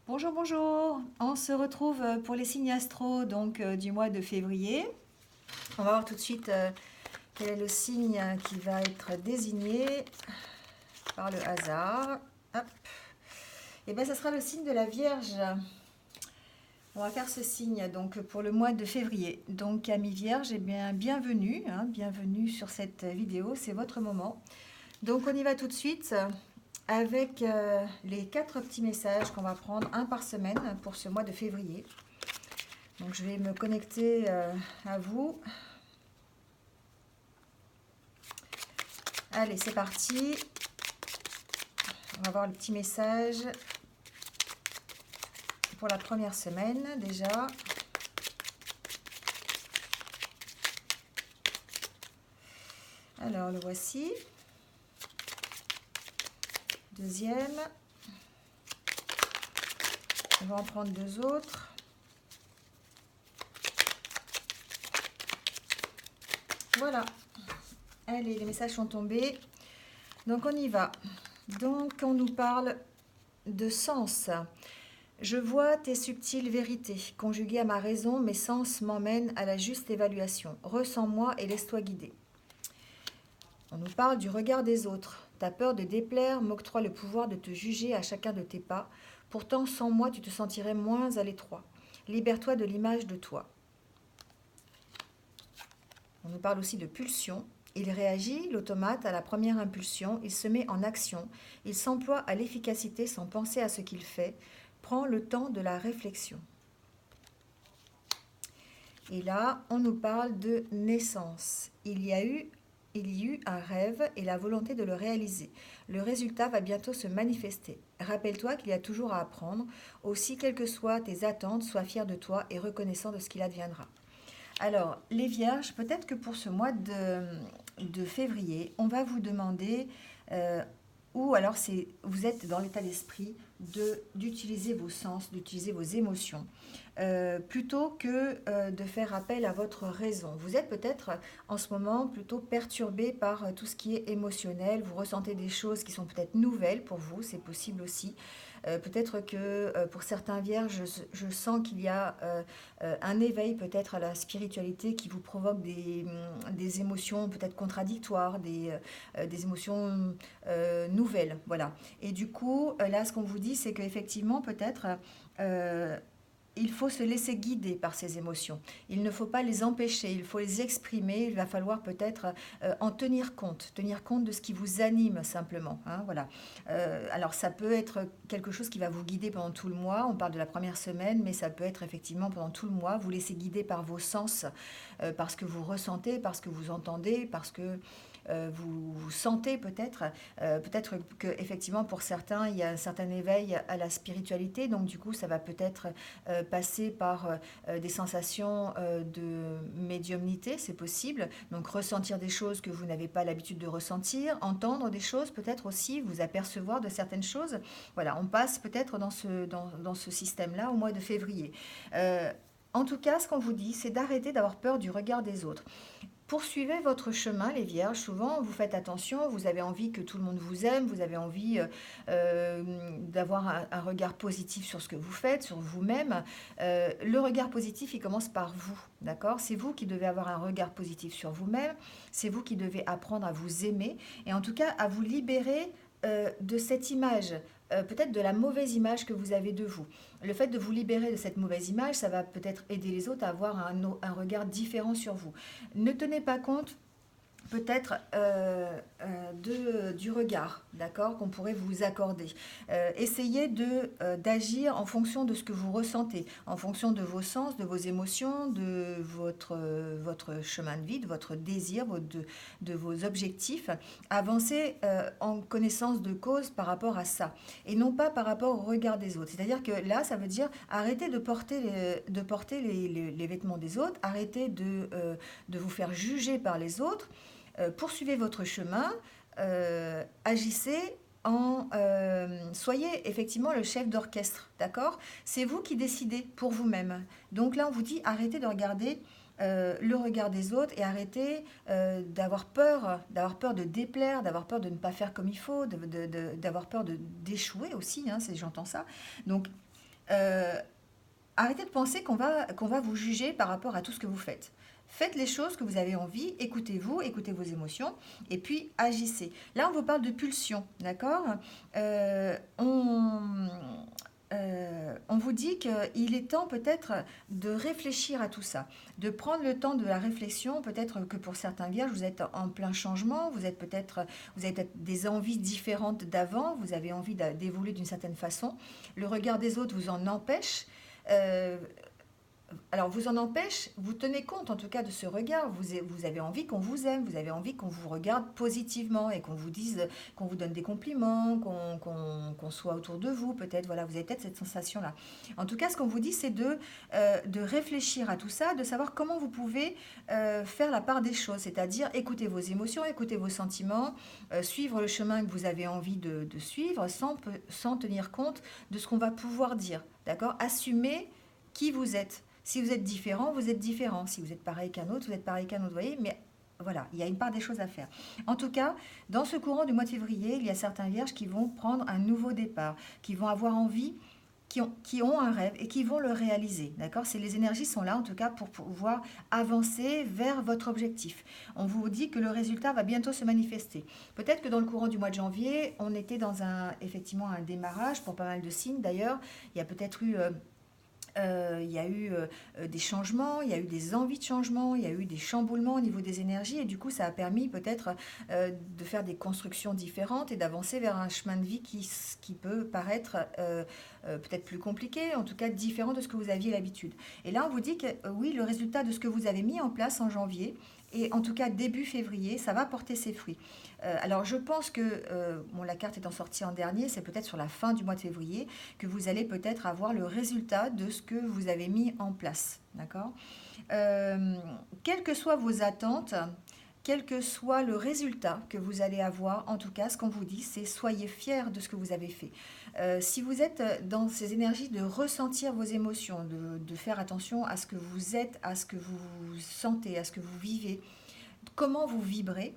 Bonjour, bonjour. On se retrouve pour les signes astro du mois de février. On va voir tout de suite quel est le signe qui va être désigné par le hasard. Hop. Et bien, ça sera le signe de la Vierge. On va faire ce signe donc pour le mois de février. Donc, amis Vierges, eh bien, bienvenue, bienvenue sur cette vidéo. C'est votre moment. Donc, on y va tout de suite avec les 4 petits messages qu'on va prendre un par semaine pour ce mois de février. Donc je vais me connecter à vous. Allez, c'est parti. On va voir le petit message pour la première semaine déjà. Alors le voici. Deuxième. On va en prendre deux autres. Voilà. Allez, les messages sont tombés. Donc on y va. Donc on nous parle de sens. Je vois tes subtiles vérités. Conjuguées à ma raison, mes sens m'emmènent à la juste évaluation. Ressens-moi et laisse-toi guider. On nous parle du regard des autres. Ta peur de déplaire m'octroie le pouvoir de te juger à chacun de tes pas. Pourtant, sans moi, tu te sentirais moins à l'étroit. Libère-toi de l'image de toi. On nous parle aussi de pulsion. Il réagit, l'automate, à la première impulsion. Il se met en action. Il s'emploie à l'efficacité sans penser à ce qu'il fait. Prends le temps de la réflexion. Et là, on nous parle de naissance. Il y eut un rêve et la volonté de le réaliser. Le résultat va bientôt se manifester. Rappelle-toi qu'il y a toujours à apprendre. Aussi, quelles que soient tes attentes, sois fier de toi et reconnaissant de ce qu'il adviendra. Alors, les vierges, peut-être que pour ce mois de février, on va vous demander, ou alors vous êtes dans l'état d'esprit d'utiliser vos sens, d'utiliser vos émotions, plutôt que de faire appel à votre raison. Vous êtes peut-être en ce moment plutôt perturbé par tout ce qui est émotionnel, vous ressentez des choses qui sont peut-être nouvelles pour vous, c'est possible aussi. Peut-être que pour certains vierges, je sens qu'il y a un éveil peut-être à la spiritualité qui vous provoque des émotions peut-être contradictoires, des émotions nouvelles. Voilà. Et du coup, là, ce qu'on vous dit, c'est qu'effectivement, peut-être, euh, il faut se laisser guider par ces émotions. Il ne faut pas les empêcher, il faut les exprimer. Il va falloir peut-être en tenir compte de ce qui vous anime simplement. Hein, voilà. Alors ça peut être quelque chose qui va vous guider pendant tout le mois. On parle de la première semaine, mais ça peut être effectivement pendant tout le mois. Vous laissez guider par vos sens, parce que vous ressentez, parce que vous entendez, parce que vous sentez peut-être qu'effectivement pour certains il y a un certain éveil à la spiritualité, donc du coup ça va peut-être passer par des sensations de médiumnité, c'est possible, donc ressentir des choses que vous n'avez pas l'habitude de ressentir, entendre des choses peut-être aussi, vous apercevoir de certaines choses. Voilà, on passe peut-être dans ce système-là au mois de février. En tout cas, ce qu'on vous dit, c'est d'arrêter d'avoir peur du regard des autres. Poursuivez votre chemin, les vierges. Souvent, vous faites attention, vous avez envie que tout le monde vous aime, vous avez envie d'avoir un regard positif sur ce que vous faites, sur vous-même. Le regard positif, il commence par vous, d'accord? C'est vous qui devez avoir un regard positif sur vous-même, c'est vous qui devez apprendre à vous aimer et en tout cas à vous libérer de cette image, peut-être de la mauvaise image que vous avez de vous. Le fait de vous libérer de cette mauvaise image, ça va peut-être aider les autres à avoir un regard différent sur vous. Ne tenez pas compte peut-être du regard, d'accord, qu'on pourrait vous accorder. Essayez d'agir en fonction de ce que vous ressentez, en fonction de vos sens, de vos émotions, de votre chemin de vie, de votre désir, de vos objectifs. Avancez en connaissance de cause par rapport à ça, et non pas par rapport au regard des autres. C'est-à-dire que là, ça veut dire arrêtez de porter les vêtements des autres, arrêtez de vous faire juger par les autres. Poursuivez votre chemin, agissez soyez effectivement le chef d'orchestre, d'accord? C'est vous qui décidez pour vous-même. Donc là, on vous dit arrêtez de regarder le regard des autres et arrêtez d'avoir peur de déplaire, d'avoir peur de ne pas faire comme il faut, d'avoir peur d'échouer aussi, hein, j'entends ça. Donc Euh, Arrêtez de penser qu'on va vous juger par rapport à tout ce que vous faites. Faites les choses que vous avez envie, écoutez-vous, écoutez vos émotions, et puis agissez. Là, on vous parle de pulsion, d'accord. Euh, on, on vous dit qu'il est temps peut-être de réfléchir à tout ça, de prendre le temps de la réflexion. Peut-être que pour certains vierges, vous êtes en plein changement, vous avez peut-être des envies différentes d'avant, vous avez envie d'évoluer d'une certaine façon. Le regard des autres vous en empêche. Euh, alors, vous en empêche, vous tenez compte en tout cas de ce regard. Vous avez envie qu'on vous aime, vous avez envie qu'on vous regarde positivement et qu'on vous dise, qu'on vous donne des compliments, qu'on soit autour de vous, peut-être. Voilà, vous avez peut-être cette sensation-là. En tout cas, ce qu'on vous dit, c'est de réfléchir à tout ça, de savoir comment vous pouvez faire la part des choses, c'est-à-dire écouter vos émotions, écouter vos sentiments, suivre le chemin que vous avez envie de suivre sans tenir compte de ce qu'on va pouvoir dire. D'accord. Assumer qui vous êtes. Si vous êtes différent, vous êtes différent. Si vous êtes pareil qu'un autre, vous êtes pareil qu'un autre. Vous voyez, mais voilà, il y a une part des choses à faire. En tout cas, dans ce courant du mois de février, il y a certains vierges qui vont prendre un nouveau départ, qui vont avoir envie, qui ont un rêve et qui vont le réaliser. D'accord. Les énergies sont là, en tout cas, pour pouvoir avancer vers votre objectif. On vous dit que le résultat va bientôt se manifester. Peut-être que dans le courant du mois de janvier, on était dans effectivement un démarrage pour pas mal de signes. D'ailleurs, il y a peut-être eu il y a eu des changements, il y a eu des envies de changement, il y a eu des chamboulements au niveau des énergies et du coup ça a permis peut-être de faire des constructions différentes et d'avancer vers un chemin de vie qui peut paraître peut-être plus compliqué, en tout cas différent de ce que vous aviez l'habitude. Et là on vous dit que oui, le résultat de ce que vous avez mis en place en janvier, et en tout cas début février, ça va porter ses fruits. Alors je pense que, bon, la carte étant sortie en dernier, c'est peut-être sur la fin du mois de février que vous allez peut-être avoir le résultat de ce que vous avez mis en place. D'accord. euh, Quelles que soient vos attentes, quel que soit le résultat que vous allez avoir, en tout cas, ce qu'on vous dit, c'est soyez fiers de ce que vous avez fait. Si vous êtes dans ces énergies de ressentir vos émotions, de faire attention à ce que vous êtes, à ce que vous sentez, à ce que vous vivez, comment vous vibrez,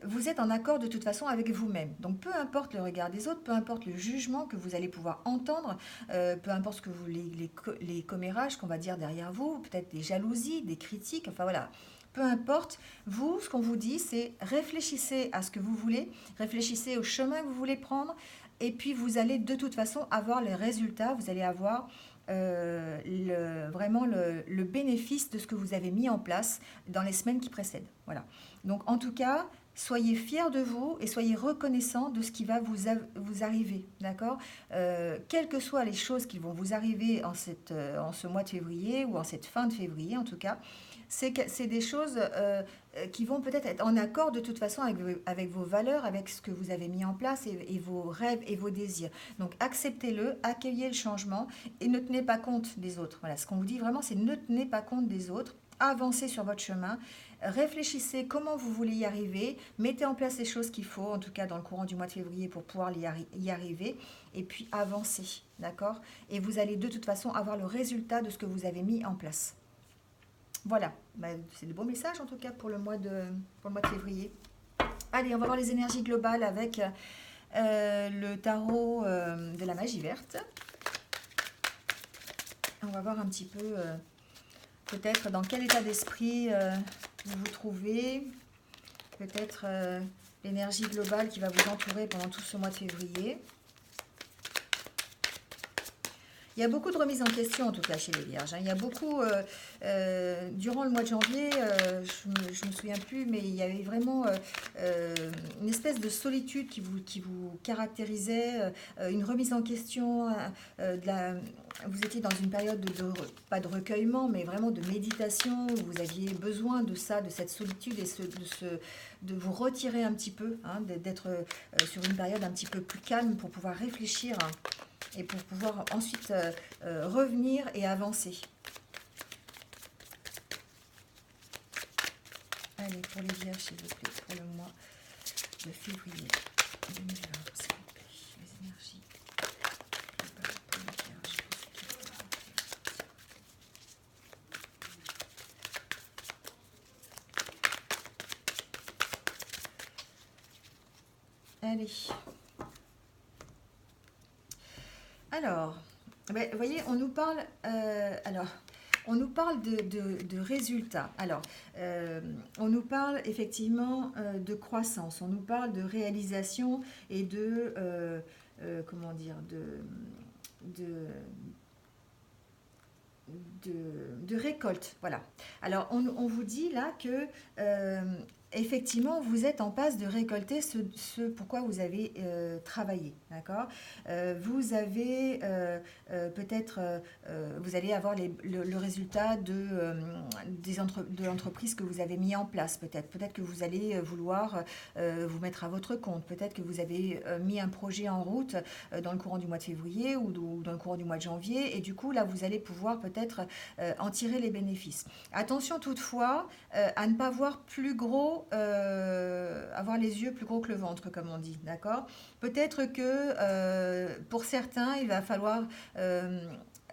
vous êtes en accord de toute façon avec vous-même. Donc peu importe le regard des autres, peu importe le jugement que vous allez pouvoir entendre, peu importe ce que les commérages qu'on va dire derrière vous, peut-être des jalousies, des critiques, enfin voilà. Peu importe, vous, ce qu'on vous dit, c'est réfléchissez à ce que vous voulez, réfléchissez au chemin que vous voulez prendre, et puis vous allez de toute façon avoir les résultats, vous allez avoir vraiment le bénéfice de ce que vous avez mis en place dans les semaines qui précèdent. Voilà. Donc en tout cas, soyez fiers de vous et soyez reconnaissants de ce qui va vous arriver, d'accord. Quelles que soient les choses qui vont vous arriver en ce mois de février ou en cette fin de février en tout cas, c'est des choses qui vont peut-être être en accord de toute façon avec vos valeurs, avec ce que vous avez mis en place et vos rêves et vos désirs. Donc acceptez-le, accueillez le changement et ne tenez pas compte des autres. Voilà, ce qu'on vous dit vraiment, c'est ne tenez pas compte des autres. Avancez sur votre chemin, réfléchissez comment vous voulez y arriver, mettez en place les choses qu'il faut, en tout cas dans le courant du mois de février pour pouvoir y arriver, et puis avancez, d'accord. Et vous allez de toute façon avoir le résultat de ce que vous avez mis en place. Voilà, c'est de beaux messages en tout cas pour le mois de février. Allez, on va voir les énergies globales avec le tarot de la magie verte. On va voir un petit peu peut-être dans quel état d'esprit vous vous trouvez. Peut-être l'énergie globale qui va vous entourer pendant tout ce mois de février. Il y a beaucoup de remises en question, en tout cas, chez les Vierges. Il y a beaucoup, durant le mois de janvier, je me souviens plus, mais il y avait vraiment une espèce de solitude qui vous caractérisait, une remise en question. Vous étiez dans une période pas de recueillement, mais vraiment de méditation, où vous aviez besoin de ça, de cette solitude et de vous retirer un petit peu, hein, d'être sur une période un petit peu plus calme pour pouvoir réfléchir, hein, et pour pouvoir ensuite revenir et avancer. Allez, pour les vierges, s'il vous plaît, pour le mois de février 2020, s'il vous plaît, les énergies globales pour les vierges. Allez. Alors, Ben, vous voyez, on nous parle, alors, on nous parle de résultats. Alors, on nous parle effectivement de croissance, on nous parle de réalisation et comment dire, de, de récolte. Voilà. Alors, on vous dit là que euh, effectivement, vous êtes en passe de récolter ce pourquoi vous avez travaillé. D'accord. Vous avez peut-être, vous allez avoir le résultat de l'entreprise que vous avez mis en place. Peut-être que vous allez vouloir vous mettre à votre compte. Peut-être que vous avez mis un projet en route dans le courant du mois de février ou dans le courant du mois de janvier. Et du coup, là, vous allez pouvoir peut-être en tirer les bénéfices. Attention toutefois à ne pas voir plus gros, avoir les yeux plus gros que le ventre, comme on dit, d'accord. Peut-être que pour certains, il va falloir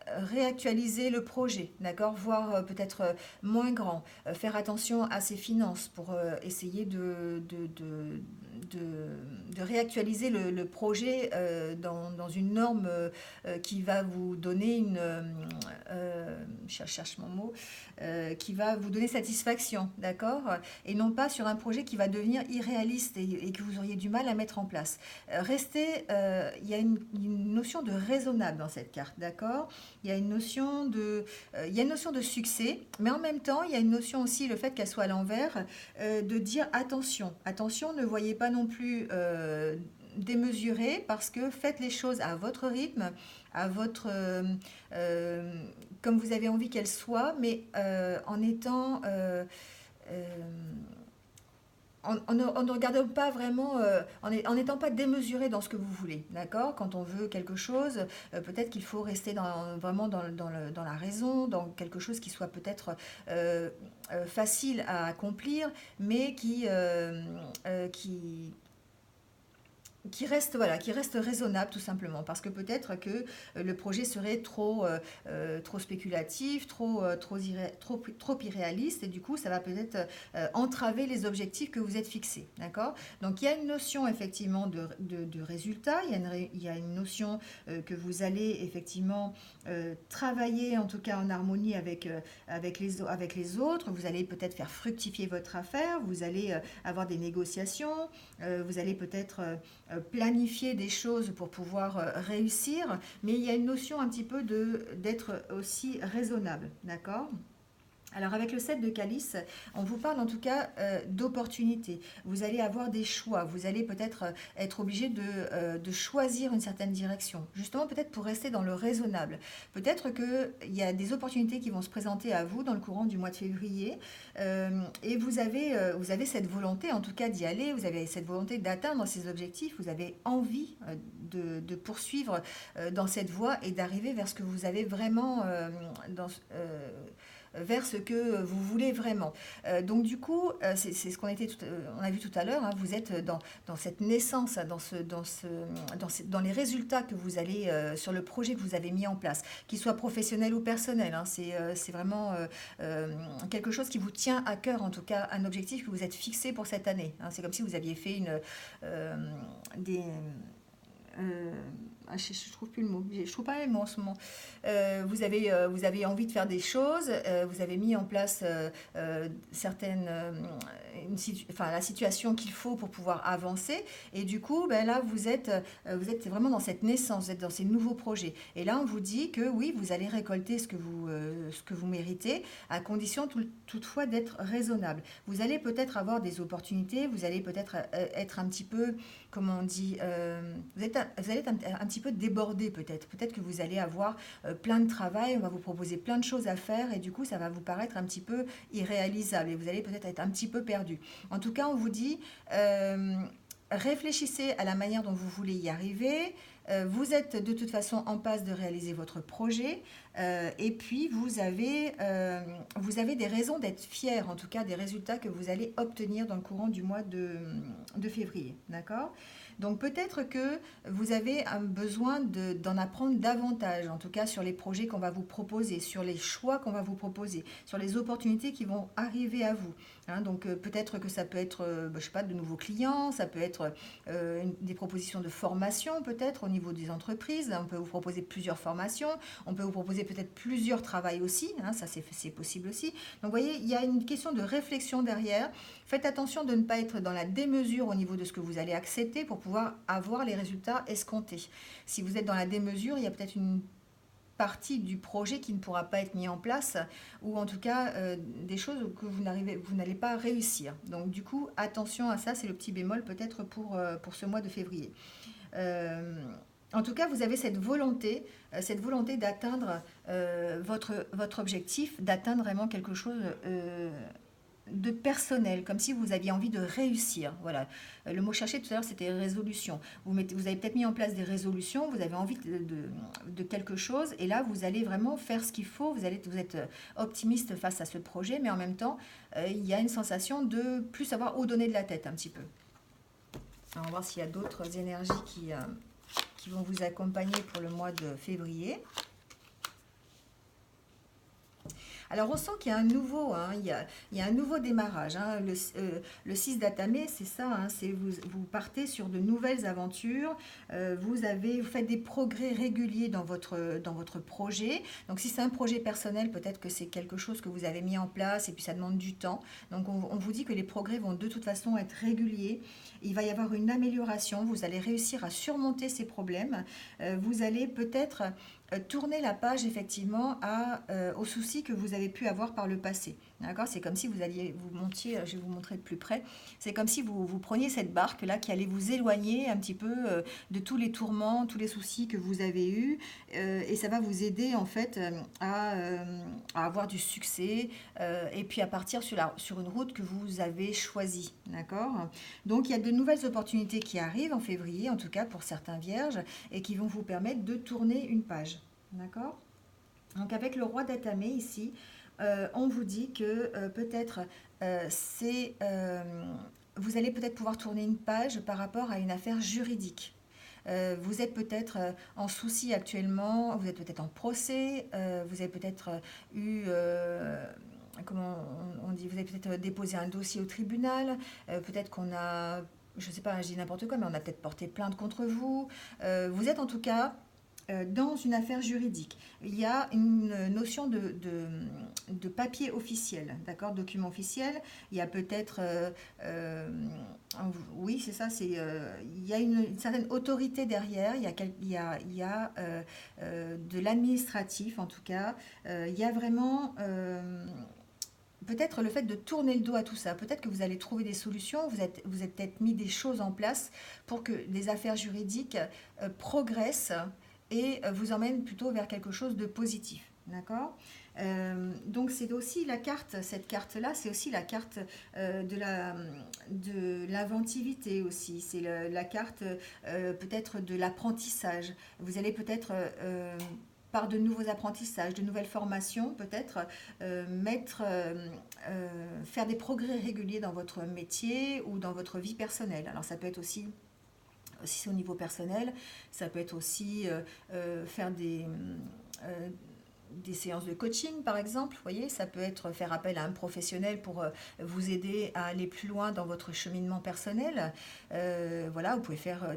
réactualiser le projet, d'accord, voire peut-être moins grand, faire attention à ses finances pour essayer de réactualiser le projet dans une norme qui va vous donner je cherche mon mot, qui va vous donner satisfaction, d'accord, et non pas sur un projet qui va devenir irréaliste et que vous auriez du mal à mettre en place. Il y a une notion de raisonnable dans cette carte, d'accord. Il y a une notion de succès, mais en même temps, il y a une notion aussi, le fait qu'elle soit à l'envers, de dire attention. Attention, ne voyez pas non plus démesuré, parce que faites les choses à votre rythme, à votre, euh, comme vous avez envie qu'elles soient, mais en étant euh, en ne regardant pas vraiment, en n'étant pas démesuré dans ce que vous voulez, d'accord. Quand on veut quelque chose, peut-être qu'il faut rester vraiment dans la raison, dans quelque chose qui soit peut-être facile à accomplir, mais qui reste raisonnable tout simplement, parce que peut-être que le projet serait trop spéculatif, trop irréaliste, et du coup ça va peut-être entraver les objectifs que vous êtes fixés, d'accord. Donc il y a une notion effectivement de résultat, il y a une notion que vous allez effectivement travailler en tout cas en harmonie avec les autres, vous allez peut-être faire fructifier votre affaire, vous allez avoir des négociations, vous allez peut-être planifier des choses pour pouvoir réussir, mais il y a une notion un petit peu d'être aussi raisonnable, d'accord. Alors avec le 7 de calice, on vous parle en tout cas d'opportunités. Vous allez avoir des choix, vous allez peut-être être obligé de choisir une certaine direction, justement peut-être pour rester dans le raisonnable. Peut-être qu'il y a des opportunités qui vont se présenter à vous dans le courant du mois de février, et vous avez cette volonté en tout cas d'y aller, vous avez cette volonté d'atteindre ces objectifs, vous avez envie de poursuivre dans cette voie et d'arriver vers ce que vous avez vraiment vers ce que vous voulez vraiment. Donc du coup, c'est ce on a vu tout à l'heure, hein, vous êtes dans cette naissance, dans les résultats que vous allez, sur le projet que vous avez mis en place, qu'il soit professionnel ou personnel, hein, c'est vraiment quelque chose qui vous tient à cœur, en tout cas un objectif que vous êtes fixé pour cette année, hein. C'est comme si vous aviez fait des... euh, je trouve plus le mot, je trouve pas les mots en ce moment. Vous avez envie de faire des choses, vous avez mis en place certaines, enfin, la situation qu'il faut pour pouvoir avancer, et du coup, ben là, vous êtes vraiment dans cette naissance, vous êtes dans ces nouveaux projets. Et là, on vous dit que oui, vous allez récolter ce que vous méritez, à condition toutefois d'être raisonnable. Vous allez peut-être avoir des opportunités, vous allez peut-être être un petit peu, comment on dit, vous allez être un petit peu débordé peut-être. Peut-être que vous allez avoir plein de travail, on va vous proposer plein de choses à faire, et du coup ça va vous paraître un petit peu irréalisable et vous allez peut-être être un petit peu perdu. En tout cas, on vous dit, réfléchissez à la manière dont vous voulez y arriver. Vous êtes de toute façon en passe de réaliser votre projet, et puis vous avez des raisons d'être fier, en tout cas des résultats que vous allez obtenir dans le courant du mois de février. D'accord. Donc peut-être que vous avez un besoin d'en apprendre davantage, en tout cas sur les projets qu'on va vous proposer, sur les choix qu'on va vous proposer, sur les opportunités qui vont arriver à vous. Hein. Donc peut-être que ça peut être, je sais pas, de nouveaux clients, ça peut être des propositions de formation peut-être au niveau des entreprises. On peut vous proposer plusieurs formations, on peut vous proposer peut-être plusieurs travails aussi, hein, ça c'est possible aussi. Donc vous voyez, il y a une question de réflexion derrière. Faites attention de ne pas être dans la démesure au niveau de ce que vous allez accepter pour pouvoir avoir les résultats escomptés. Si vous êtes dans la démesure, il y a peut-être une partie du projet qui ne pourra pas être mis en place ou en tout cas des choses que vous n'allez pas réussir. Donc du coup, attention à ça, c'est le petit bémol peut-être pour ce mois de février. Euh, En tout cas, vous avez cette volonté d'atteindre votre objectif, d'atteindre vraiment quelque chose de personnel, comme si vous aviez envie de réussir. Voilà. Le mot cherché tout à l'heure, c'était résolution. Vous avez peut-être mis en place des résolutions, vous avez envie de quelque chose, et là, vous allez vraiment faire ce qu'il faut. Vous êtes optimiste face à ce projet, mais en même temps, il y a une sensation de plus savoir où donner de la tête un petit peu. Alors, on va voir s'il y a d'autres énergies qui vont vous accompagner pour le mois de février. Alors on sent qu'il y a un nouveau, hein, il y a un nouveau démarrage. Hein. Le 6 d'Atame, c'est ça, hein, c'est vous partez sur de nouvelles aventures, vous faites des progrès réguliers dans votre projet. Donc si c'est un projet personnel, peut-être que c'est quelque chose que vous avez mis en place et puis ça demande du temps. Donc on vous dit que les progrès vont de toute façon être réguliers. Il va y avoir une amélioration, vous allez réussir à surmonter ces problèmes. Vous allez peut-être tourner la page effectivement aux soucis que vous avez pu avoir par le passé. D'accord. C'est comme si vous montiez, je vais vous montrer de plus près, c'est comme si vous preniez cette barque-là qui allait vous éloigner un petit peu de tous les tourments, tous les soucis que vous avez eus, et ça va vous aider en fait à avoir du succès et puis à partir sur une route que vous avez choisie. D'accord. Donc il y a de nouvelles opportunités qui arrivent en février, en tout cas pour certains vierges, et qui vont vous permettre de tourner une page. D'accord. Donc avec le roi d'Atame ici, on vous dit que peut-être vous allez peut-être pouvoir tourner une page par rapport à une affaire juridique. Vous êtes peut-être en souci actuellement, vous êtes peut-être en procès, vous avez peut-être eu, comment on dit, vous avez peut-être déposé un dossier au tribunal, peut-être qu'on a, je ne sais pas, je dis n'importe quoi, mais on a peut-être porté plainte contre vous. Vous êtes en tout cas dans une affaire juridique. Il y a une notion de papier officiel, d'accord, document officiel. Il y a peut-être, oui, c'est ça, il y a une certaine autorité derrière. Il y a de l'administratif en tout cas. Il y a vraiment peut-être le fait de tourner le dos à tout ça, peut-être que vous allez trouver des solutions, vous êtes peut-être mis des choses en place pour que les affaires juridiques progressent et vous emmènent plutôt vers quelque chose de positif. D'accord. Donc c'est aussi la carte, cette carte-là, c'est aussi la carte de l'inventivité aussi. C'est la carte peut-être de l'apprentissage. Vous allez peut-être par de nouveaux apprentissages, de nouvelles formations, peut-être faire des progrès réguliers dans votre métier ou dans votre vie personnelle. Alors ça peut être aussi, si c'est au niveau personnel, ça peut être aussi faire des séances de coaching par exemple, vous voyez, ça peut être faire appel à un professionnel pour vous aider à aller plus loin dans votre cheminement personnel. Voilà, vous pouvez faire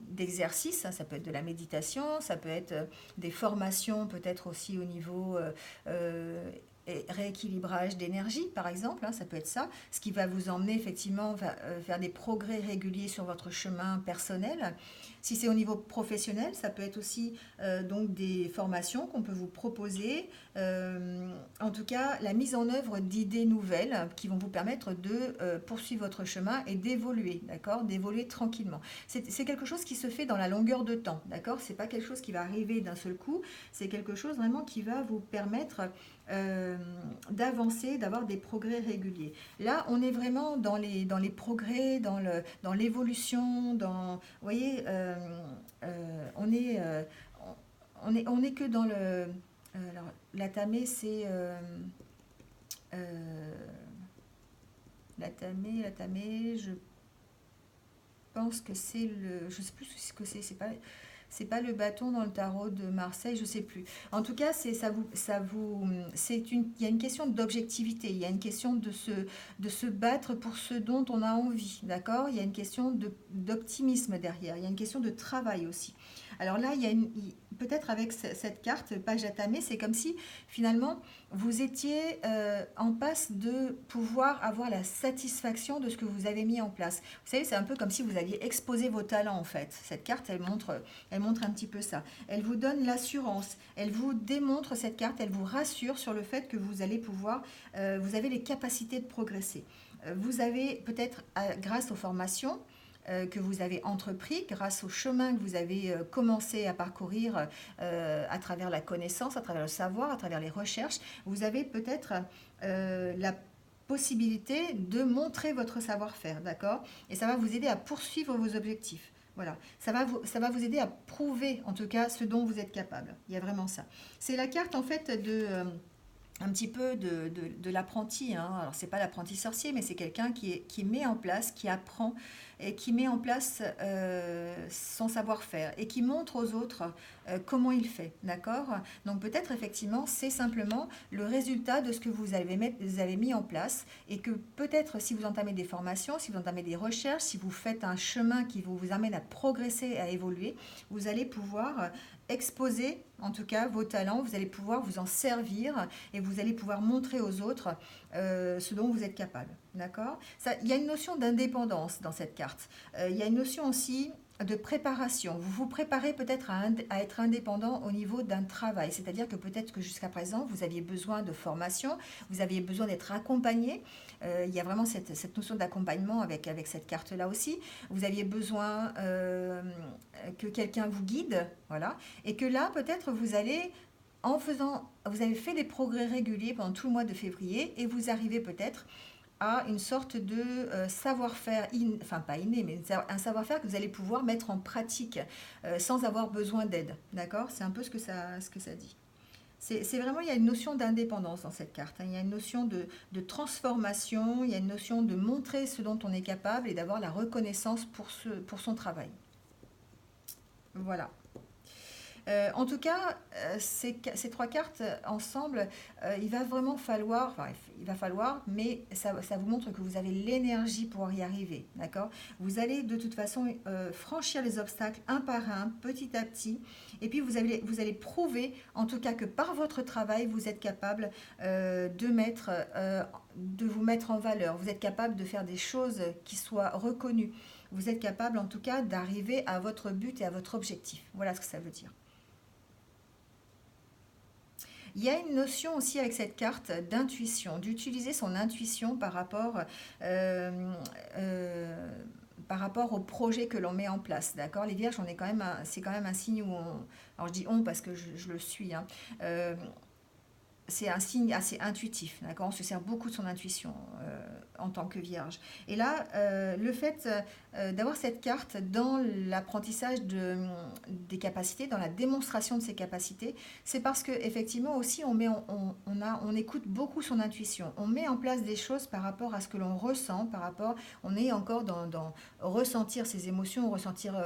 d'exercices, hein, ça peut être de la méditation, ça peut être des formations peut-être aussi au niveau rééquilibrage d'énergie par exemple, hein, ça peut être ça, ce qui va vous emmener effectivement faire des progrès réguliers sur votre chemin personnel. Si c'est au niveau professionnel, ça peut être aussi donc des formations qu'on peut vous proposer. En tout cas, la mise en œuvre d'idées nouvelles qui vont vous permettre de poursuivre votre chemin et d'évoluer, d'accord, d'évoluer tranquillement. C'est quelque chose qui se fait dans la longueur de temps, d'accord. C'est pas quelque chose qui va arriver d'un seul coup. C'est quelque chose vraiment qui va vous permettre d'avancer, d'avoir des progrès réguliers. Là, on est vraiment dans les progrès, dans l'évolution, vous voyez, on est que dans le. Alors, l'Atame, c'est l'Atame, je pense que c'est le... Je sais plus ce que c'est pas le bâton dans le tarot de Marseille, je sais plus. En tout cas, il y a une question d'objectivité, il y a une question de se battre pour ce dont on a envie, d'accord? Il y a une question d'optimisme derrière, il y a une question de travail aussi. Alors là, peut-être avec cette carte, page à tamer, c'est comme si finalement vous étiez en passe de pouvoir avoir la satisfaction de ce que vous avez mis en place. Vous savez, c'est un peu comme si vous aviez exposé vos talents en fait. Cette carte, elle montre un petit peu ça. Elle vous donne l'assurance, elle vous démontre cette carte, elle vous rassure sur le fait que vous allez pouvoir, vous avez les capacités de progresser. Vous avez peut-être, grâce aux formations, que vous avez entrepris, grâce au chemin que vous avez commencé à parcourir à travers la connaissance, à travers le savoir, à travers les recherches, vous avez peut-être la possibilité de montrer votre savoir-faire, d'accord? Et ça va vous aider à poursuivre vos objectifs. Voilà, ça va vous aider à prouver en tout cas ce dont vous êtes capable. Il y a vraiment ça. C'est la carte en fait un petit peu de l'apprenti, hein. Alors, c'est pas l'apprenti sorcier, mais c'est quelqu'un qui met en place, qui apprend et qui met en place son savoir-faire et qui montre aux autres comment il fait. D'accord? Donc, peut-être effectivement, c'est simplement le résultat de ce que vous avez mis en place et que peut-être si vous entamez des formations, si vous entamez des recherches, si vous faites un chemin qui vous amène à progresser, à évoluer, vous allez pouvoir exposer en tout cas vos talents, vous allez pouvoir vous en servir et vous allez pouvoir montrer aux autres ce dont vous êtes capable. D'accord? Il y a une notion d'indépendance dans cette carte. Il y a une notion aussi de préparation. Vous vous préparez peut-être à être indépendant au niveau d'un travail. C'est-à-dire que peut-être que jusqu'à présent, vous aviez besoin de formation, vous aviez besoin d'être accompagné. Il y a vraiment cette notion d'accompagnement avec cette carte-là aussi. Vous aviez besoin que quelqu'un vous guide, voilà. Et que là, peut-être, vous avez fait des progrès réguliers pendant tout le mois de février et vous arrivez peut-être à une sorte de savoir-faire, enfin pas inné, mais un savoir-faire que vous allez pouvoir mettre en pratique sans avoir besoin d'aide. D'accord? C'est un peu ce que ça dit. C'est vraiment, il y a une notion d'indépendance dans cette carte, hein. Il y a une notion de transformation, il y a une notion de montrer ce dont on est capable et d'avoir la reconnaissance pour son travail. Voilà. En tout cas, ces trois cartes ensemble, il va vraiment falloir, enfin, il va falloir, mais ça vous montre que vous avez l'énergie pour y arriver, d'accord? Vous allez de toute façon franchir les obstacles un par un, petit à petit, et puis vous allez prouver, en tout cas, que par votre travail, vous êtes capable de vous mettre en valeur. Vous êtes capable de faire des choses qui soient reconnues. Vous êtes capable, en tout cas, d'arriver à votre but et à votre objectif. Voilà ce que ça veut dire. Il y a une notion aussi avec cette carte d'intuition, d'utiliser son intuition euh, euh, par rapport au projet que l'on met en place. D'accord? Les vierges, c'est quand même un signe où alors je dis on parce que je le suis, hein. C'est un signe assez intuitif, d'accord? On se sert beaucoup de son intuition en tant que vierge. Et là, le fait d'avoir cette carte dans l'apprentissage des capacités, dans la démonstration de ses capacités, c'est parce que effectivement aussi on écoute beaucoup son intuition. On met en place des choses par rapport à ce que l'on ressent, on est encore dans ressentir ses émotions, ressentir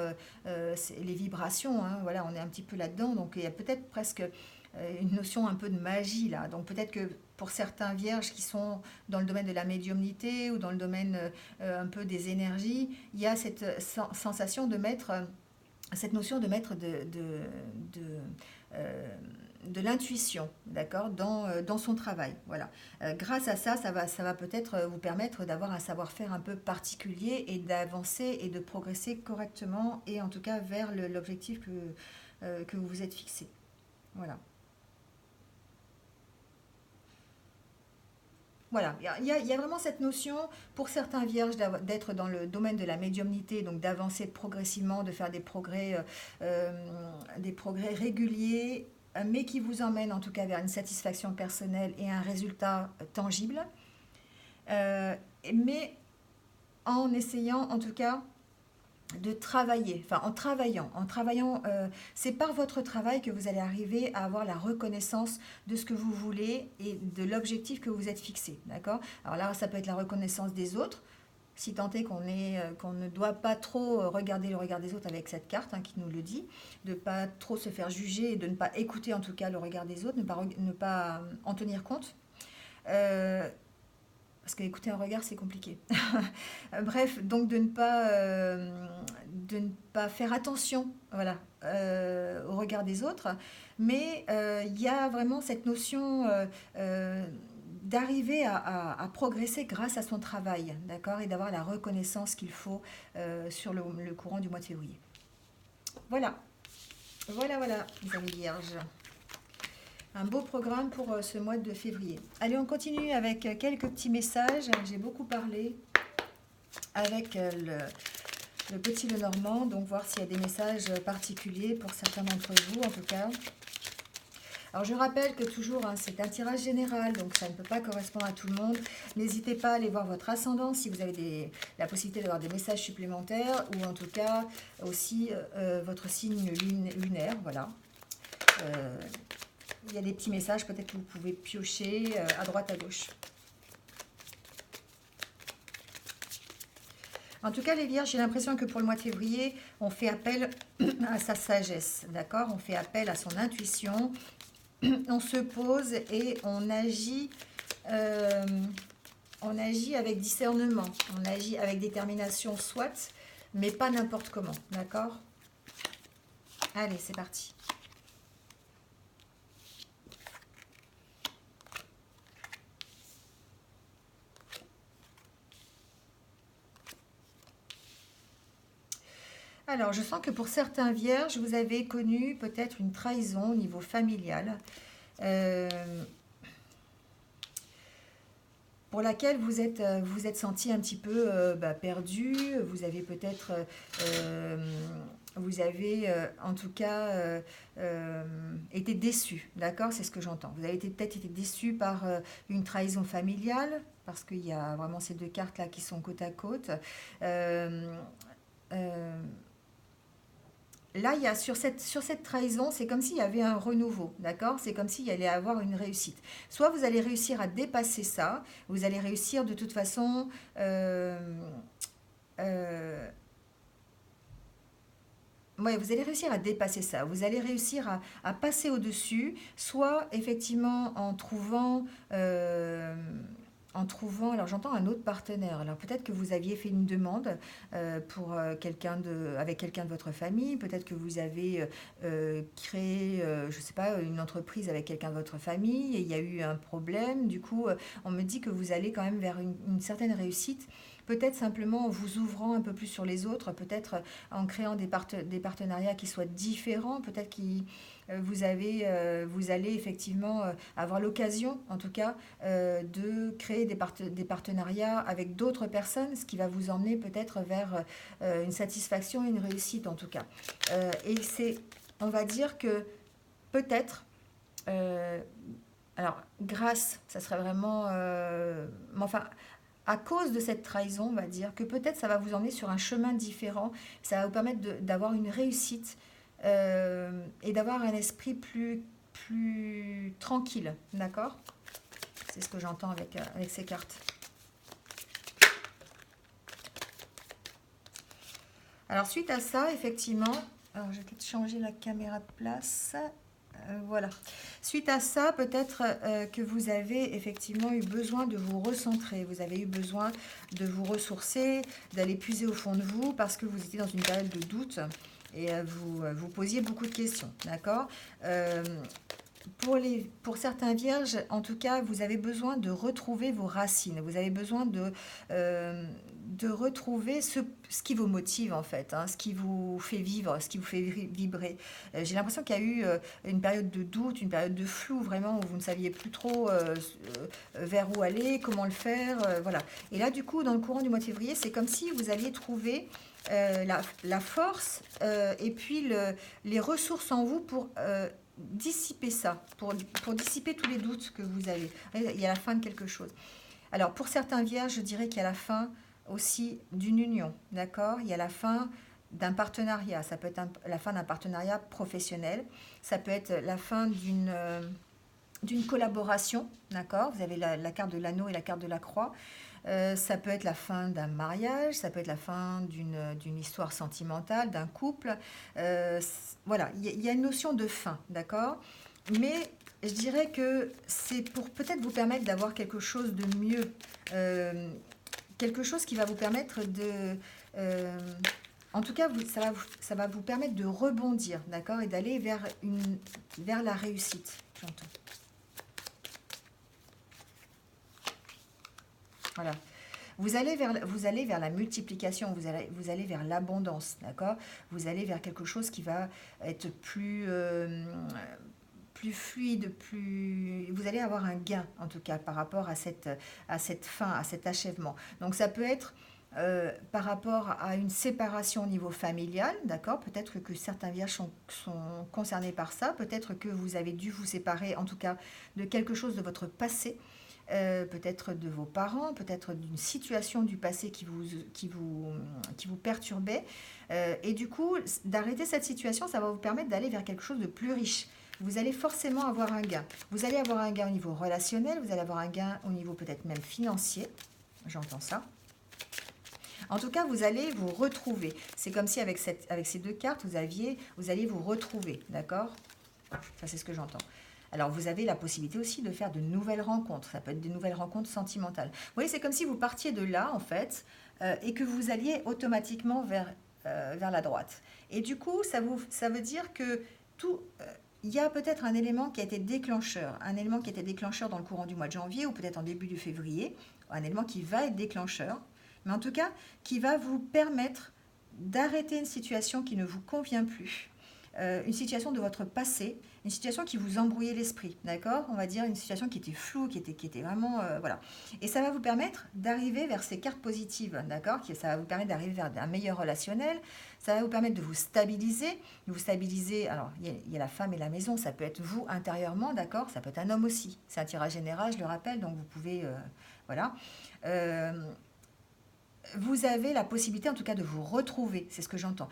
les vibrations, hein. Voilà, on est un petit peu là-dedans. Donc il y a peut-être presque une notion un peu de magie là. Donc peut-être que pour certains vierges qui sont dans le domaine de la médiumnité ou dans le domaine un peu des énergies, il y a cette sensation de mettre, cette notion de mettre euh, de l'intuition, d'accord, dans son travail. Voilà. Grâce à ça, ça va peut-être vous permettre d'avoir un savoir-faire un peu particulier et d'avancer et de progresser correctement et en tout cas vers l'objectif que vous vous êtes fixé. Voilà. Voilà, il y a vraiment cette notion pour certains vierges d'être dans le domaine de la médiumnité, donc d'avancer progressivement, de faire des progrès réguliers, mais qui vous emmènent en tout cas vers une satisfaction personnelle et un résultat tangible. Euh, mais en essayant en tout cas de travailler, enfin en travaillant, c'est par votre travail que vous allez arriver à avoir la reconnaissance de ce que vous voulez et de l'objectif que vous êtes fixé, d'accord? Alors là, ça peut être la reconnaissance des autres, si tant est qu'on ne doit pas trop regarder le regard des autres avec cette carte hein, qui nous le dit, de ne pas trop se faire juger et de ne pas écouter en tout cas le regard des autres, ne pas en tenir compte. Euh, parce qu'écouter un regard, c'est compliqué. Bref, donc de ne pas faire attention voilà, au regard des autres. Mais il y a vraiment cette notion d'arriver à progresser grâce à son travail, d'accord, et d'avoir la reconnaissance qu'il faut sur le courant du mois de février. Voilà, voilà, les amis vierges. Un beau programme pour ce mois de février. Allez, on continue avec quelques petits messages. J'ai beaucoup parlé avec le petit Lenormand, donc voir s'il y a des messages particuliers pour certains d'entre vous en tout cas. Alors je rappelle que toujours hein, c'est un tirage général, donc ça ne peut pas correspondre à tout le monde. N'hésitez pas à aller voir votre ascendant si vous avez la possibilité d'avoir des messages supplémentaires ou en tout cas aussi votre signe lunaire, voilà. Il y a des petits messages, peut-être que vous pouvez piocher à droite, à gauche. En tout cas, les vierges, j'ai l'impression que pour le mois de février, on fait appel à sa sagesse, d'accord? On fait appel à son intuition, on se pose et on agit avec discernement, on agit avec détermination, soit, mais pas n'importe comment, d'accord? Allez, c'est parti. Alors, je sens que pour certains vierges, vous avez connu peut-être une trahison au niveau familial, pour laquelle vous êtes senti un petit peu perdu. Vous avez peut-être, en tout cas été déçu, d'accord? C'est ce que j'entends. Vous avez peut-être été déçu par une trahison familiale, parce qu'il y a vraiment ces deux cartes-là qui sont côte à côte. Là, il y a sur cette trahison, c'est comme s'il y avait un renouveau, d'accord? C'est comme s'il y allait avoir une réussite. Soit vous allez réussir à dépasser ça, vous allez réussir de toute façon ouais, vous allez réussir à dépasser ça, vous allez réussir à passer au-dessus, soit effectivement alors j'entends un autre partenaire. Alors peut-être que vous aviez fait une demande pour avec quelqu'un de votre famille, peut-être que vous avez créé, je ne sais pas, une entreprise avec quelqu'un de votre famille et il y a eu un problème. Du coup, on me dit que vous allez quand même vers une certaine réussite. Peut-être simplement en vous ouvrant un peu plus sur les autres, peut-être en créant des partenariats qui soient différents, peut-être vous allez effectivement avoir l'occasion, en tout cas, de créer des partenariats avec d'autres personnes, ce qui va vous emmener peut-être vers une satisfaction et une réussite, en tout cas. On va dire que peut-être, alors grâce, ça serait vraiment, enfin, à cause de cette trahison, on va dire que peut-être ça va vous emmener sur un chemin différent, ça va vous permettre d'avoir une réussite et d'avoir un esprit plus tranquille, d'accord? C'est ce que j'entends avec ces cartes. Alors suite à ça, effectivement, alors je vais peut-être changer la caméra de place. Voilà. Suite à ça, peut-être que vous avez effectivement eu besoin de vous recentrer. Vous avez eu besoin de vous ressourcer, d'aller puiser au fond de vous parce que vous étiez dans une période de doute et vous posiez beaucoup de questions. D'accord? Pour certains vierges, en tout cas, vous avez besoin de retrouver vos racines. Vous avez besoin de retrouver ce qui vous motive, en fait, hein, ce qui vous fait vivre, ce qui vous fait vibrer. J'ai l'impression qu'il y a eu une période de doute, une période de flou, vraiment, où vous ne saviez plus trop vers où aller, comment le faire. Voilà. Et là, du coup, dans le courant du mois de février, c'est comme si vous alliez trouver la force et puis les ressources en vous pour dissiper ça, pour dissiper tous les doutes que vous avez. Il y a la fin de quelque chose. Alors, pour certains vierges, je dirais qu'il y a la fin aussi d'une union, d'accord? Il y a la fin d'un partenariat. Ça peut être la fin d'un partenariat professionnel. Ça peut être la fin d'une collaboration, d'accord? Vous avez la carte de l'anneau et la carte de la croix. Ça peut être la fin d'un mariage, ça peut être la fin d'une histoire sentimentale, d'un couple. Voilà, il y a une notion de fin, d'accord? Mais je dirais que c'est pour peut-être vous permettre d'avoir quelque chose de mieux, euh, quelque chose qui va vous permettre de... euh, en tout cas, ça va vous permettre de rebondir, d'accord? Et d'aller vers la réussite, j'entends. Voilà. Vous allez vers la multiplication, vous allez vers l'abondance, d'accord? Vous allez vers quelque chose qui va être plus fluide, vous allez avoir un gain, en tout cas, par rapport à cette fin, à cet achèvement. Donc, ça peut être par rapport à une séparation au niveau familial, d'accord? Peut-être que certains vierges sont concernés par ça, peut-être que vous avez dû vous séparer, en tout cas, de quelque chose de votre passé, peut-être de vos parents, peut-être d'une situation du passé qui vous perturbait. Et du coup, d'arrêter cette situation, ça va vous permettre d'aller vers quelque chose de plus riche. Vous allez forcément avoir un gain. Vous allez avoir un gain au niveau relationnel, vous allez avoir un gain au niveau peut-être même financier. J'entends ça. En tout cas, vous allez vous retrouver. C'est comme si avec ces deux cartes, vous allez vous retrouver. D'accord? Ça, c'est ce que j'entends. Alors, vous avez la possibilité aussi de faire de nouvelles rencontres. Ça peut être de nouvelles rencontres sentimentales. Vous voyez, c'est comme si vous partiez de là, en fait, et que vous alliez automatiquement vers la droite. Et du coup, ça veut dire que tout... il y a peut-être un élément qui a été déclencheur dans le courant du mois de janvier ou peut-être en début de février, un élément qui va être déclencheur, mais en tout cas, qui va vous permettre d'arrêter une situation qui ne vous convient plus, une situation de votre passé, une situation qui vous embrouillait l'esprit, d'accord? On va dire une situation qui était floue, qui était vraiment... voilà. Et ça va vous permettre d'arriver vers ces cartes positives, d'accord? Ça va vous permettre d'arriver vers un meilleur relationnel, ça va vous permettre de vous stabiliser. Alors il y a la femme et la maison, ça peut être vous intérieurement, d'accord? Ça peut être un homme aussi. C'est un tirage général, je le rappelle, donc vous pouvez... voilà. Euh, vous avez la possibilité en tout cas de vous retrouver, c'est ce que j'entends.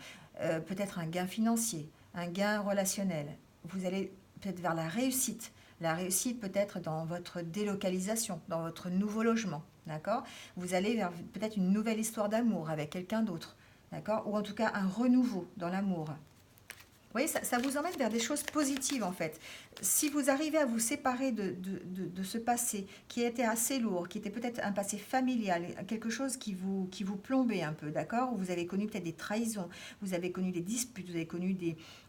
Peut-être un gain financier, un gain relationnel. Vous allez peut-être vers la réussite. La réussite peut-être dans votre délocalisation, dans votre nouveau logement, d'accord? Vous allez vers peut-être une nouvelle histoire d'amour avec quelqu'un d'autre, d'accord? Ou en tout cas un renouveau dans l'amour. Vous voyez, ça vous emmène vers des choses positives en fait. Si vous arrivez à vous séparer de ce passé qui était assez lourd, qui était peut-être un passé familial, quelque chose qui vous plombait un peu, d'accord? Vous avez connu peut-être des trahisons, vous avez connu des disputes, vous avez connu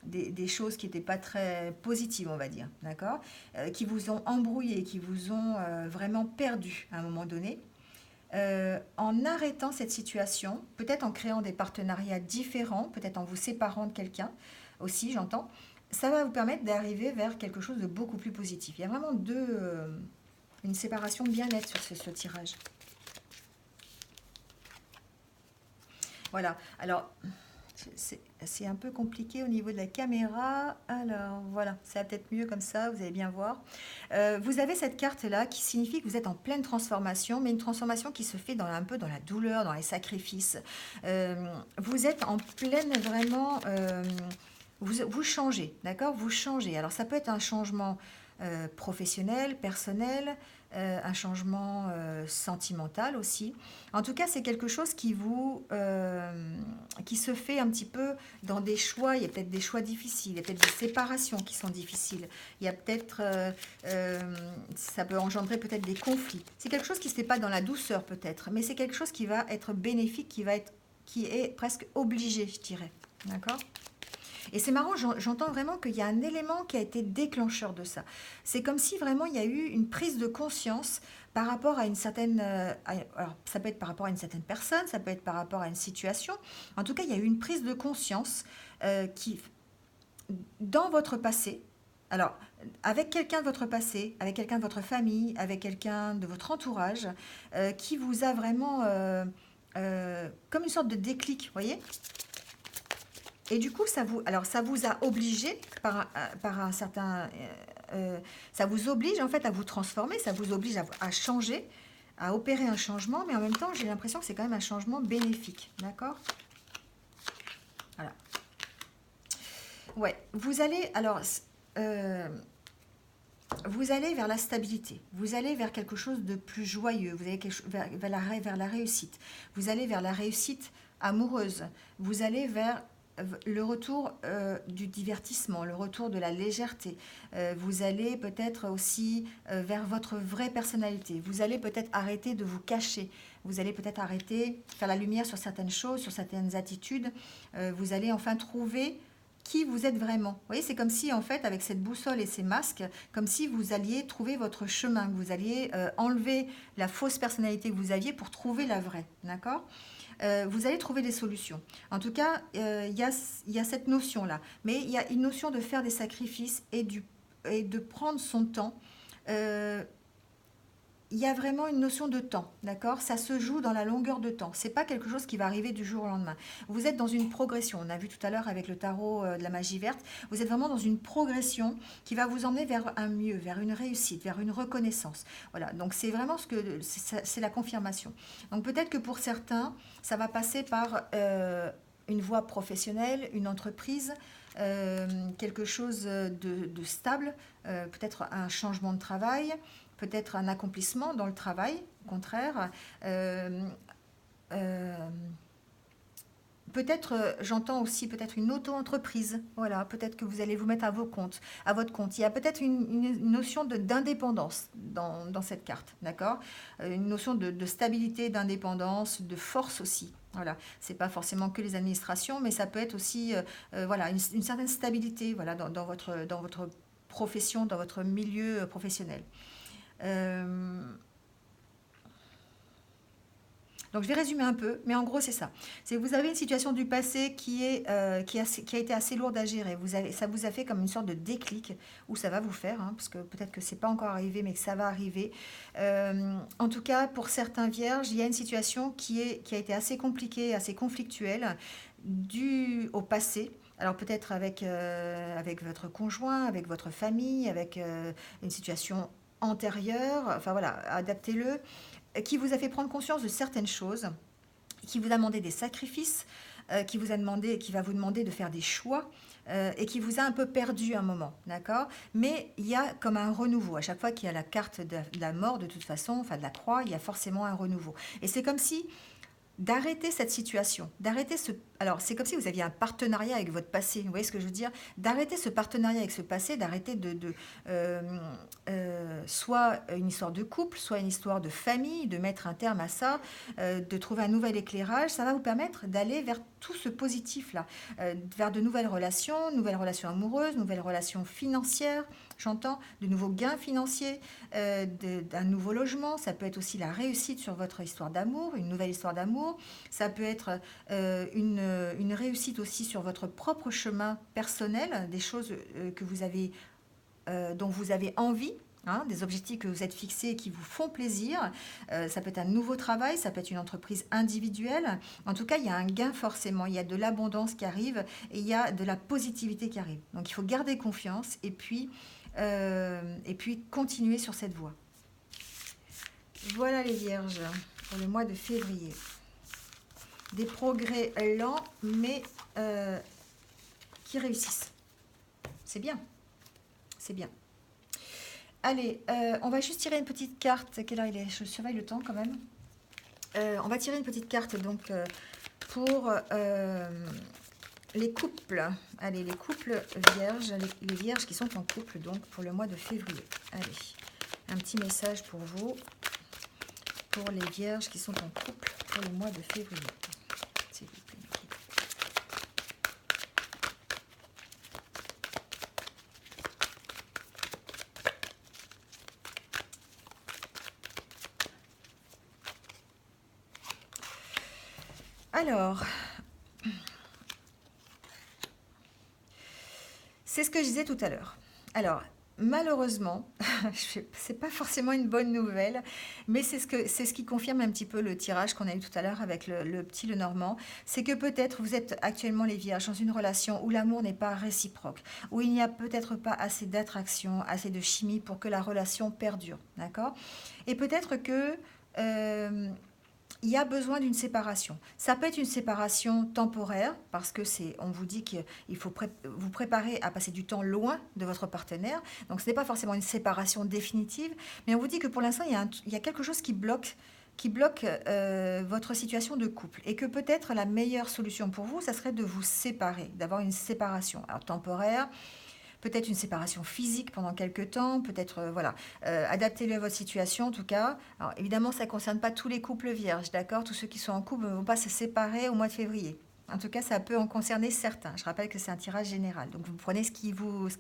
des choses qui n'étaient pas très positives, on va dire, d'accord? Qui vous ont embrouillé, qui vous ont vraiment perdu à un moment donné. En arrêtant cette situation, peut-être en créant des partenariats différents, peut-être en vous séparant de quelqu'un aussi, j'entends, ça va vous permettre d'arriver vers quelque chose de beaucoup plus positif. Il y a vraiment une séparation bien nette sur ce tirage. Voilà, alors c'est un peu compliqué au niveau de la caméra. Alors voilà, ça va peut-être mieux comme ça, vous allez bien voir. Vous avez cette carte-là qui signifie que vous êtes en pleine transformation, mais une transformation qui se fait un peu dans la douleur, dans les sacrifices. Vous êtes en pleine vraiment... vous changez, d'accord? Vous changez. Alors ça peut être un changement professionnel, personnel, un changement sentimental aussi. En tout cas, c'est quelque chose qui se fait un petit peu dans des choix. Il y a peut-être des choix difficiles, il y a peut-être des séparations qui sont difficiles. Il y a peut-être, ça peut engendrer peut-être des conflits. C'est quelque chose qui ne se fait pas dans la douceur peut-être, mais c'est quelque chose qui va être bénéfique, qui est presque obligé, je dirais. D'accord? Et c'est marrant, j'entends vraiment qu'il y a un élément qui a été déclencheur de ça. C'est comme si vraiment il y a eu une prise de conscience par rapport à une certaine... alors, ça peut être par rapport à une certaine personne, ça peut être par rapport à une situation. En tout cas, il y a eu une prise de conscience qui, dans votre passé, alors, avec quelqu'un de votre passé, avec quelqu'un de votre famille, avec quelqu'un de votre entourage, qui vous a vraiment... comme une sorte de déclic, vous voyez? Et du coup, ça vous a obligé par un certain... ça vous oblige en fait à vous transformer, ça vous oblige à changer, à opérer un changement, mais en même temps, j'ai l'impression que c'est quand même un changement bénéfique. D'accord? Voilà. Ouais, vous allez... Alors, vous allez vers la stabilité, vous allez vers quelque chose de plus joyeux, vous allez vers la réussite, vous allez vers la réussite amoureuse, vous allez vers le retour du divertissement, le retour de la légèreté. Vous allez peut-être aussi vers votre vraie personnalité. Vous allez peut-être arrêter de vous cacher. Vous allez peut-être arrêter, faire la lumière sur certaines choses, sur certaines attitudes. Vous allez enfin trouver qui vous êtes vraiment. Vous voyez, c'est comme si, en fait, avec cette boussole et ces masques, comme si vous alliez trouver votre chemin, que vous alliez enlever la fausse personnalité que vous aviez pour trouver la vraie. D'accord? Vous allez trouver des solutions. En tout cas, il y a cette notion-là. Mais il y a une notion de faire des sacrifices et de prendre son temps. Euh, il y a vraiment une notion de temps, d'accord? Ça se joue dans la longueur de temps. C'est pas quelque chose qui va arriver du jour au lendemain. Vous êtes dans une progression. On a vu tout à l'heure avec le tarot de la magie verte. Vous êtes vraiment dans une progression qui va vous emmener vers un mieux, vers une réussite, vers une reconnaissance. Voilà. Donc c'est vraiment c'est la confirmation. Donc peut-être que pour certains, ça va passer par une voie professionnelle, une entreprise, quelque chose de stable, peut-être un changement de travail, peut-être un accomplissement dans le travail, au contraire. Euh, euh, Peut-être, j'entends aussi peut-être une auto-entreprise. Voilà, peut-être que vous allez vous mettre à vos comptes, à votre compte. Il y a peut-être une notion d'indépendance dans cette carte, d'accord? Une notion de stabilité, d'indépendance, de force aussi. Voilà, c'est pas forcément que les administrations, mais ça peut être aussi, voilà, une certaine stabilité, voilà, dans votre profession, dans votre milieu professionnel. Euh, donc je vais résumer un peu, mais en gros c'est ça. C'est que vous avez une situation du passé qui a été assez lourde à gérer. Ça vous a fait comme une sorte de déclic, ou ça va vous faire, hein, parce que peut-être que c'est pas encore arrivé, mais que ça va arriver. En tout cas, pour certains vierges, il y a une situation qui a été assez compliquée, assez conflictuelle, due au passé. Alors peut-être avec votre conjoint, avec votre famille, avec une situation antérieure. Enfin voilà, adaptez-le qui vous a fait prendre conscience de certaines choses, qui vous a demandé des sacrifices, qui va vous demander de faire des choix et qui vous a un peu perdu un moment, d'accord? Mais il y a comme un renouveau. À chaque fois qu'il y a la carte de la mort, de toute façon, enfin de la croix, il y a forcément un renouveau. Et c'est comme si d'arrêter cette situation, d'arrêter ce... Alors, c'est comme si vous aviez un partenariat avec votre passé, vous voyez ce que je veux dire? D'arrêter ce partenariat avec ce passé, d'arrêter euh, soit une histoire de couple, soit une histoire de famille, de mettre un terme à ça, de trouver un nouvel éclairage. Ça va vous permettre d'aller vers tout ce positif-là, vers de nouvelles relations amoureuses, nouvelles relations financières, j'entends, de nouveaux gains financiers, d'un nouveau logement. Ça peut être aussi la réussite sur votre histoire d'amour, une nouvelle histoire d'amour. Ça peut être une réussite aussi sur votre propre chemin personnel, des choses que vous avez, dont vous avez envie. Hein, des objectifs que vous êtes fixés et qui vous font plaisir. Ça peut être un nouveau travail, ça peut être une entreprise individuelle. En tout cas, il y a un gain forcément, il y a de l'abondance qui arrive et il y a de la positivité qui arrive. Donc il faut garder confiance et puis continuer sur cette voie. Voilà les vierges pour le mois de février. Des progrès lents mais qui réussissent. C'est bien, c'est bien. Allez, on va juste tirer une petite carte. Quelle heure il est? Je surveille le temps quand même. On va tirer une petite carte donc pour les couples. Allez, les couples vierges, les vierges qui sont en couple donc pour le mois de février. Allez, un petit message pour vous, pour les vierges qui sont en couple pour le mois de février. S'il vous plaît. Alors, c'est ce que je disais tout à l'heure. Alors, malheureusement, c'est pas forcément une bonne nouvelle, mais c'est ce qui confirme un petit peu le tirage qu'on a eu tout à l'heure avec le petit Lenormand. C'est que peut-être vous êtes actuellement les vierges dans une relation où l'amour n'est pas réciproque, où il n'y a peut-être pas assez d'attraction, assez de chimie pour que la relation perdure, d'accord? Et peut-être que il y a besoin d'une séparation. Ça peut être une séparation temporaire, parce que on vous dit qu'il faut vous préparer à passer du temps loin de votre partenaire. Donc, ce n'est pas forcément une séparation définitive, mais on vous dit que pour l'instant, il y a quelque chose qui bloque votre situation de couple. Et que peut-être la meilleure solution pour vous, ça serait de vous séparer, d'avoir une séparation. Alors, temporaire, peut-être une séparation physique pendant quelques temps, peut-être, voilà, adaptez-le à votre situation en tout cas. Alors évidemment, ça ne concerne pas tous les couples vierges, d'accord? Tous ceux qui sont en couple ne vont pas se séparer au mois de février. En tout cas, ça peut en concerner certains. Je rappelle que c'est un tirage général, donc vous prenez ce qui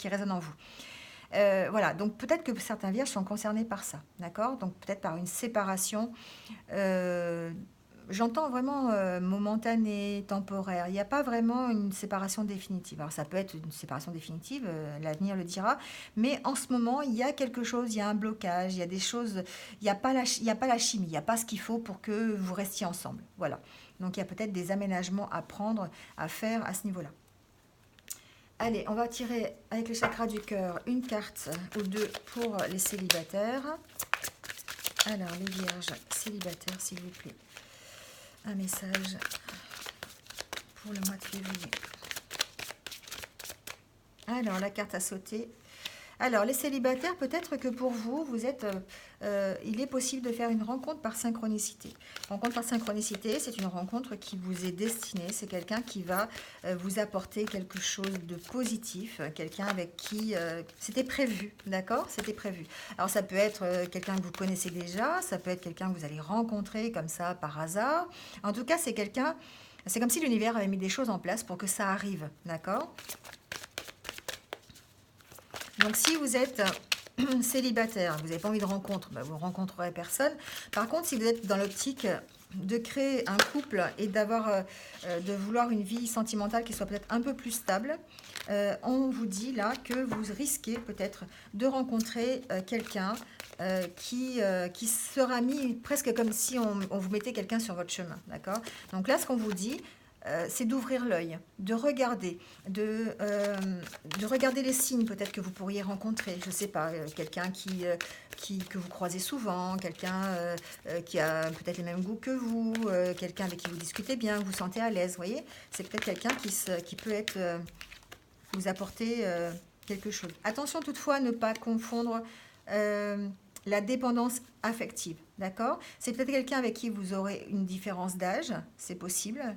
résonne en vous. Voilà, donc peut-être que certains vierges sont concernés par ça, d'accord? Donc peut-être par une séparation. euh, J'entends vraiment momentanée, temporaire. Il n'y a pas vraiment une séparation définitive. Alors ça peut être une séparation définitive, l'avenir le dira, mais en ce moment, il y a quelque chose, il y a un blocage, il y a des choses, il y a pas la chimie, il n'y a pas ce qu'il faut pour que vous restiez ensemble. Voilà. Donc il y a peut-être des aménagements à prendre, à faire à ce niveau-là. Allez, on va tirer avec le chakra du cœur une carte ou deux pour les célibataires. Alors, les vierges célibataires, s'il vous plaît. Un message pour le mois de février. Alors, la carte a sauté. Alors, les célibataires, peut-être que pour vous, il est possible de faire une rencontre par synchronicité. Rencontre par synchronicité, c'est une rencontre qui vous est destinée. C'est quelqu'un qui va vous apporter quelque chose de positif, quelqu'un avec qui c'était prévu, d'accord? C'était prévu. Alors, ça peut être quelqu'un que vous connaissez déjà, ça peut être quelqu'un que vous allez rencontrer comme ça par hasard. En tout cas, c'est comme si l'univers avait mis des choses en place pour que ça arrive, d'accord? Donc, si vous êtes célibataire, vous n'avez pas envie de rencontre, vous ne rencontrerez personne. Par contre, si vous êtes dans l'optique de créer un couple et de vouloir une vie sentimentale qui soit peut-être un peu plus stable, on vous dit là que vous risquez peut-être de rencontrer quelqu'un qui sera mis presque comme si on vous mettait quelqu'un sur votre chemin, d'accord? Donc là, ce qu'on vous dit, c'est d'ouvrir l'œil, de regarder les signes peut-être que vous pourriez rencontrer. Je ne sais pas, quelqu'un que vous croisez souvent, quelqu'un qui a peut-être les mêmes goûts que vous, quelqu'un avec qui vous discutez bien, vous vous sentez à l'aise, vous voyez? C'est peut-être quelqu'un qui peut vous apporter quelque chose. Attention toutefois à ne pas confondre la dépendance affective, d'accord? C'est peut-être quelqu'un avec qui vous aurez une différence d'âge, c'est possible,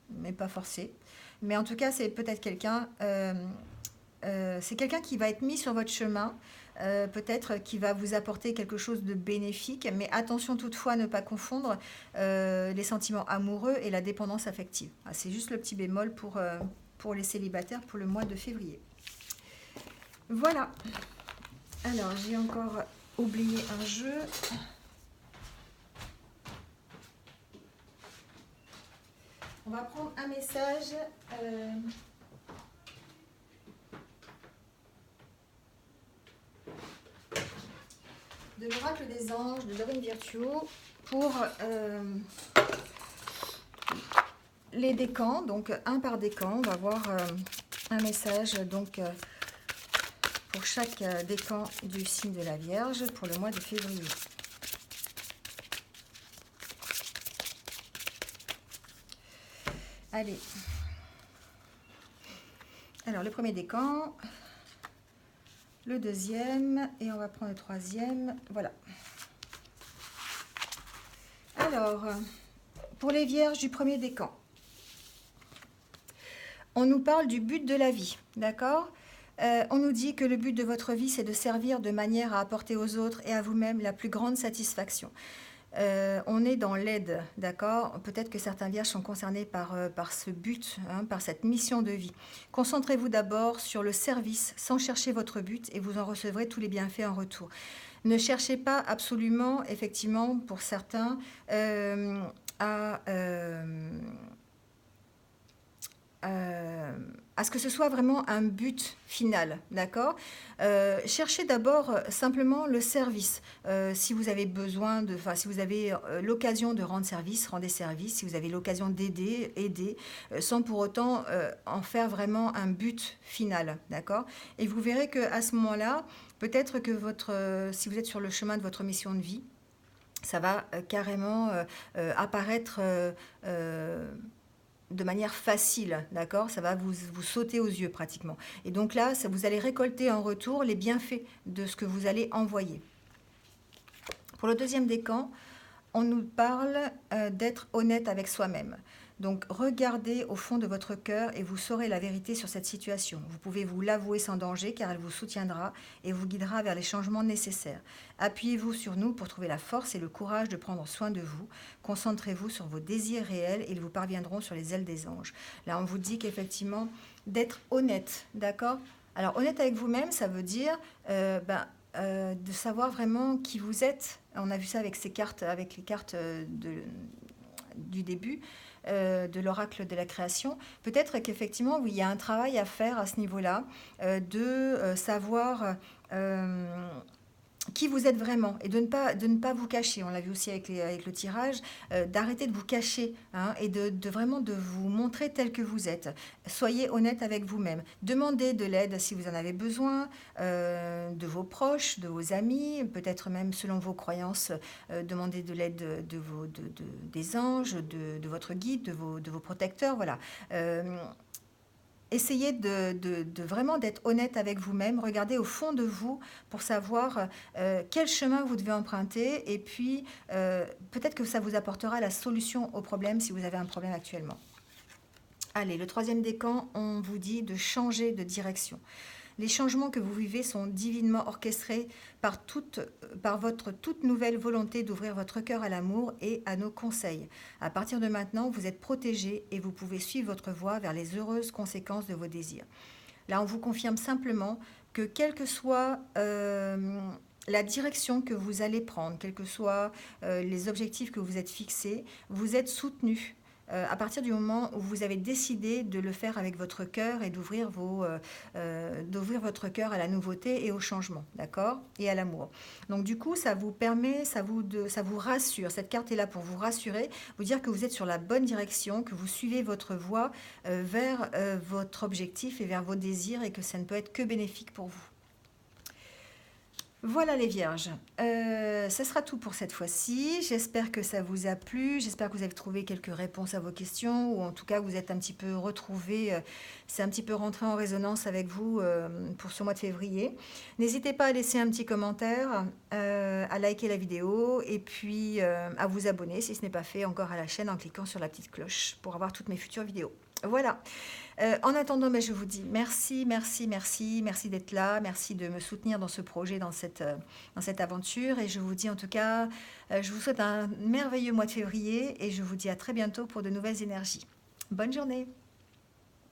mais pas forcé. Mais en tout cas, c'est peut-être c'est quelqu'un qui va être mis sur votre chemin, peut-être qui va vous apporter quelque chose de bénéfique, mais attention toutefois à ne pas confondre les sentiments amoureux et la dépendance affective. Ah, c'est juste le petit bémol pour les célibataires pour le mois de février. Voilà. Alors, j'ai encore oublié un jeu. On va prendre un message de l'oracle des anges, de Dorine Virtuo, pour les décans. Donc, un par décan, on va voir un message donc, pour chaque décan du signe de la Vierge pour le mois de février. Allez. Alors, le premier décan, le deuxième, et on va prendre le troisième. Voilà. Alors, pour les vierges du premier décan, on nous parle du but de la vie, d'accord? On nous dit que le but de votre vie, c'est de servir de manière à apporter aux autres et à vous-même la plus grande satisfaction. On est dans l'aide, d'accord? Peut-être que certains vierges sont concernés par ce but, hein, par cette mission de vie. Concentrez-vous d'abord sur le service sans chercher votre but et vous en recevrez tous les bienfaits en retour. Ne cherchez pas absolument, effectivement, pour certains, à ce que ce soit vraiment un but final, d'accord? Cherchez d'abord simplement le service. Si vous avez besoin si vous avez l'occasion de rendre service, rendez service. Si vous avez l'occasion d'aider, aidez, sans pour autant en faire vraiment un but final, d'accord? Et vous verrez qu'à ce moment-là, peut-être que si vous êtes sur le chemin de votre mission de vie, Ça va carrément apparaître de manière facile, d'accord? Ça va vous sauter aux yeux pratiquement. Et donc là, vous allez récolter en retour les bienfaits de ce que vous allez envoyer. Pour le deuxième décan, on nous parle d'être honnête avec soi-même. Donc regardez au fond de votre cœur et vous saurez la vérité sur cette situation. Vous pouvez vous l'avouer sans danger car elle vous soutiendra et vous guidera vers les changements nécessaires. Appuyez-vous sur nous pour trouver la force et le courage de prendre soin de vous. Concentrez-vous sur vos désirs réels et ils vous parviendront sur les ailes des anges. Là, on vous dit qu'effectivement, d'être honnête, d'accord? Alors honnête avec vous-même, ça veut dire de savoir vraiment qui vous êtes. On a vu ça avec ces cartes, avec les cartes du début de l'oracle de la création. Peut-être qu'effectivement, oui, il y a un travail à faire à ce niveau-là, de savoir qui vous êtes vraiment et de ne pas vous cacher. On l'a vu aussi avec le tirage, d'arrêter de vous cacher hein, et vraiment de vous montrer tel que vous êtes. Soyez honnête avec vous-même. Demandez de l'aide si vous en avez besoin, de vos proches, de vos amis, peut-être même selon vos croyances, demandez de l'aide des anges, de votre guide, de vos protecteurs. Voilà. Essayez de vraiment d'être honnête avec vous-même, regardez au fond de vous pour savoir quel chemin vous devez emprunter et puis peut-être que ça vous apportera la solution au problème si vous avez un problème actuellement. Allez, le troisième décan, on vous dit de changer de direction. Les changements que vous vivez sont divinement orchestrés par votre toute nouvelle volonté d'ouvrir votre cœur à l'amour et à nos conseils. À partir de maintenant, vous êtes protégé et vous pouvez suivre votre voie vers les heureuses conséquences de vos désirs. Là, on vous confirme simplement que quelle que soit la direction que vous allez prendre, quels que soient les objectifs que vous êtes fixés, vous êtes soutenu. À partir du moment où vous avez décidé de le faire avec votre cœur et d'ouvrir votre cœur à la nouveauté et au changement, d'accord? Et à l'amour. Donc du coup, ça vous permet, ça vous rassure. Cette carte est là pour vous rassurer, vous dire que vous êtes sur la bonne direction, que vous suivez votre voie vers votre objectif et vers vos désirs et que ça ne peut être que bénéfique pour vous. Voilà les vierges, ça sera tout pour cette fois-ci. J'espère que ça vous a plu, j'espère que vous avez trouvé quelques réponses à vos questions ou en tout cas vous êtes un petit peu retrouvés, c'est un petit peu rentré en résonance avec vous pour ce mois de février. N'hésitez pas à laisser un petit commentaire, à liker la vidéo et puis à vous abonner si ce n'est pas fait encore à la chaîne en cliquant sur la petite cloche pour avoir toutes mes futures vidéos. Voilà. En attendant, je vous dis merci, merci, merci, merci d'être là, merci de me soutenir dans ce projet, dans cette aventure. Et je vous dis en tout cas, je vous souhaite un merveilleux mois de février et je vous dis à très bientôt pour de nouvelles énergies. Bonne journée!